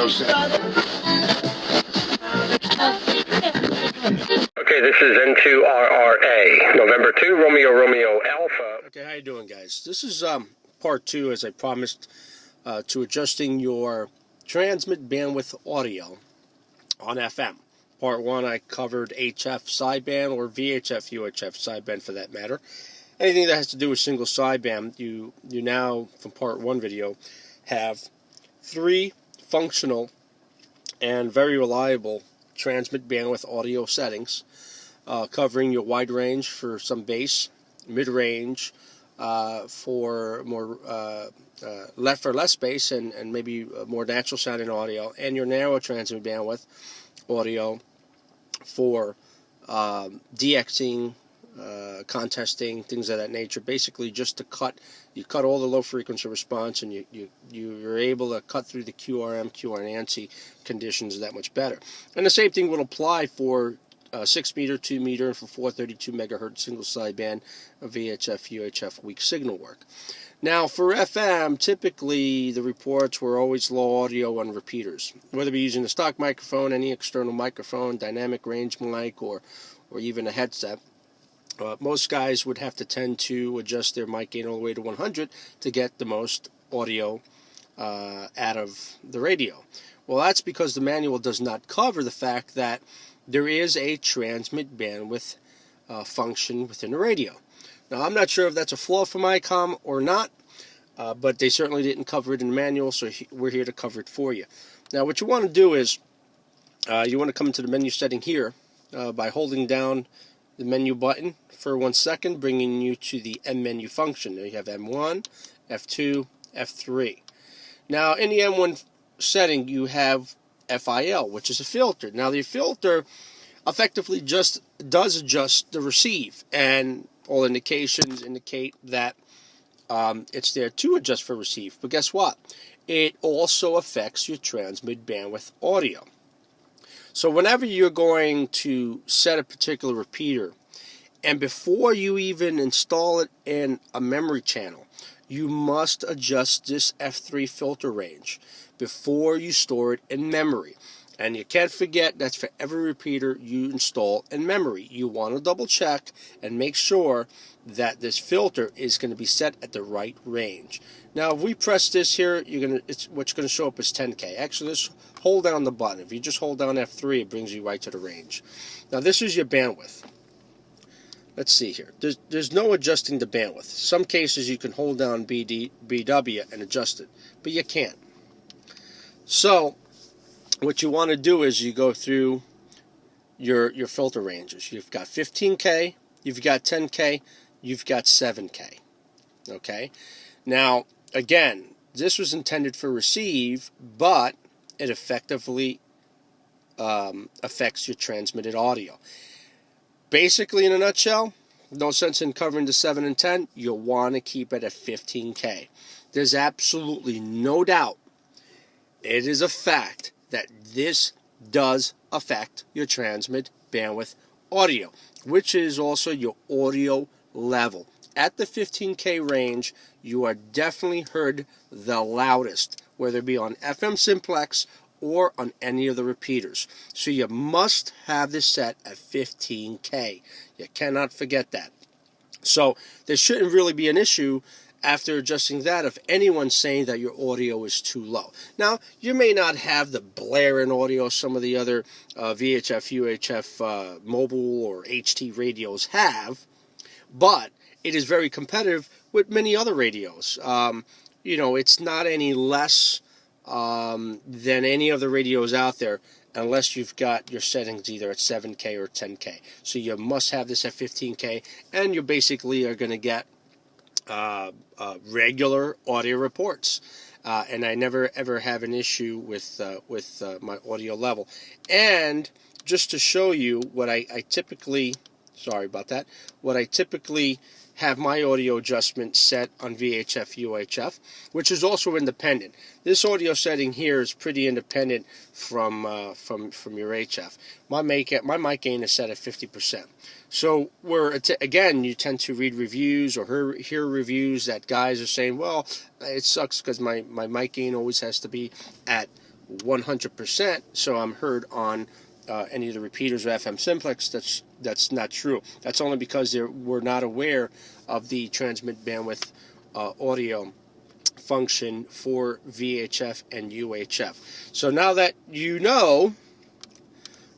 this is N2RRA, November 2, Romeo Alpha. Okay, how you doing, guys? This is part 2, as I promised, to adjusting your transmit bandwidth audio on FM. Part 1, I covered HF sideband, or VHF, UHF sideband for that matter. Anything that has to do with single sideband, you now, from part 1 video, have 3 functional and very reliable transmit bandwidth audio settings, covering your wide range for some bass, mid-range for more less bass and maybe more natural sounding audio, and your narrow transmit bandwidth audio for DX'ing, contesting, things of that nature. Basically, just to cut all the low frequency response, and you're able to cut through the QRM, QRNancy conditions that much better. And the same thing will apply for 6 meter, 2 meter, and for 432 megahertz single sideband VHF, UHF weak signal work. Now, for FM, typically the reports were always low audio on repeaters, whether it be using a stock microphone, any external microphone, dynamic range mic, or even a headset. Most guys would have to tend to adjust their mic gain all the way to 100 to get the most audio out of the radio. Well, that's because the manual does not cover the fact that there is a transmit bandwidth function within the radio. Now, I'm not sure if that's a flaw from Icom or not, but they certainly didn't cover it in the manual, so we're here to cover it for you. Now, what you want to do is you want to come into the menu setting here by holding down the menu button for 1 second, bringing you to the M menu function. There you have M1, F2, F3. Now, in the M1 setting, you have FIL, which is a filter. Now, the filter effectively just does adjust the receive, and all indications indicate that it's there to adjust for receive. But guess what? It also affects your transmit bandwidth audio. So whenever you're going to set a particular repeater, and before you even install it in a memory channel, you must adjust this F3 filter range before you store it in memory. And you can't forget that's for every repeater you install in memory. You want to double check and make sure that this filter is going to be set at the right range. Now, if we press this here, what's going to show up is 10K. Actually, let's hold down the button. If you just hold down F3, it brings you right to the range. Now, this is your bandwidth. Let's see here. There's no adjusting the bandwidth. Some cases you can hold down BW and adjust it, but you can't. So what you want to do is you go through your filter ranges. You've got 15K, you've got 10K, you've got 7K. Okay? Now, again, this was intended for receive, but it effectively affects your transmitted audio. Basically, in a nutshell, no sense in covering the 7 and 10. You'll want to keep it at 15K. There's absolutely no doubt. It is a fact that this does affect your transmit bandwidth audio, which is also your audio level. At the 15K range, you are definitely heard the loudest, whether it be on FM simplex or on any of the repeaters. So you must have this set at 15K. You cannot forget that. So there shouldn't really be an issue after adjusting that if anyone's saying that your audio is too low. Now, you may not have the blaring audio some of the other VHF, UHF mobile or HT radios have, but it is very competitive with many other radios. It's not any less than any of the radios out there, unless you've got your settings either at 7K or 10K. So you must have this at 15K, and you basically are going to get regular audio reports. And I never ever have an issue with my audio level. And just to show you what I typically, sorry about that, what I typically have my audio adjustment set on VHF UHF, which is also independent. This audio setting here is pretty independent from your HF. My mic gain is set at 50%. So again, you tend to read reviews or hear reviews that guys are saying, well, it sucks because my mic gain always has to be at 100%, so I'm heard on any of the repeaters or FM simplex. That's not true. That's only because we're not aware of the transmit bandwidth audio function for VHF and UHF. So now that you know,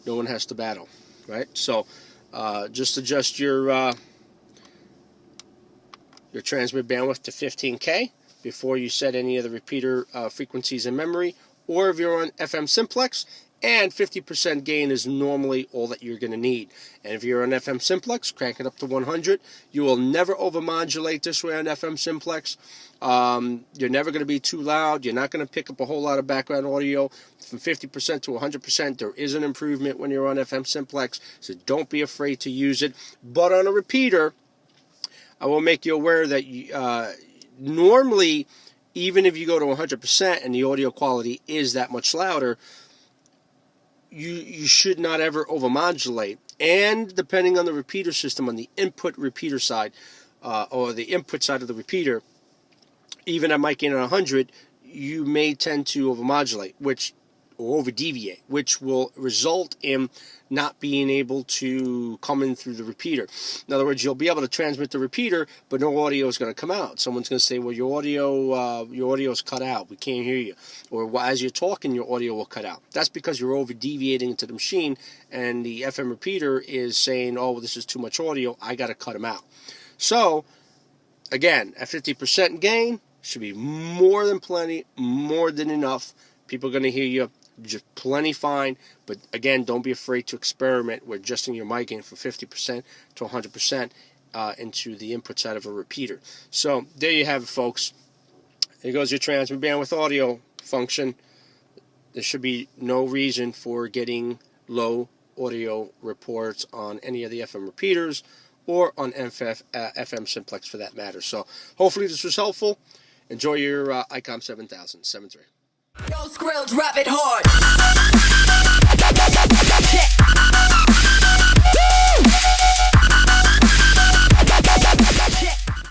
no one has to battle, right? So just adjust your transmit bandwidth to 15K before you set any of the repeater frequencies in memory, or if you're on FM simplex, and 50% gain is normally all that you're going to need. And if you're on FM simplex, crank it up to 100. You will never overmodulate this way on FM simplex. You're never going to be too loud. You're not going to pick up a whole lot of background audio. From 50% to 100%, there is an improvement when you're on FM simplex, so don't be afraid to use it. But on a repeater, I will make you aware that normally, even if you go to 100% and the audio quality is that much louder, you should not ever overmodulate. And depending on the repeater system, on the input repeater side, or the input side of the repeater, even at mic in at 100, you may tend to overmodulate, or overdeviate, which will result in not being able to come in through the repeater. In other words, you'll be able to transmit the repeater, but no audio is going to come out. Someone's going to say, well, your audio is cut out. We can't hear you. Or as you're talking, your audio will cut out. That's because you're over-deviating into the machine, and the FM repeater is saying, oh, well, this is too much audio. I got to cut them out. So, again, at 50% gain, should be more than plenty, more than enough. People are going to hear you just plenty fine, but again, don't be afraid to experiment with adjusting your mic gain from 50% to 100% into the input side of a repeater. So there you have it, folks. Here goes your transmit bandwidth audio function. There should be no reason for getting low audio reports on any of the FM repeaters or on FM simplex for that matter. So hopefully this was helpful. Enjoy your Icom 7000, 7.3. Yo, Skrill, drop it hard.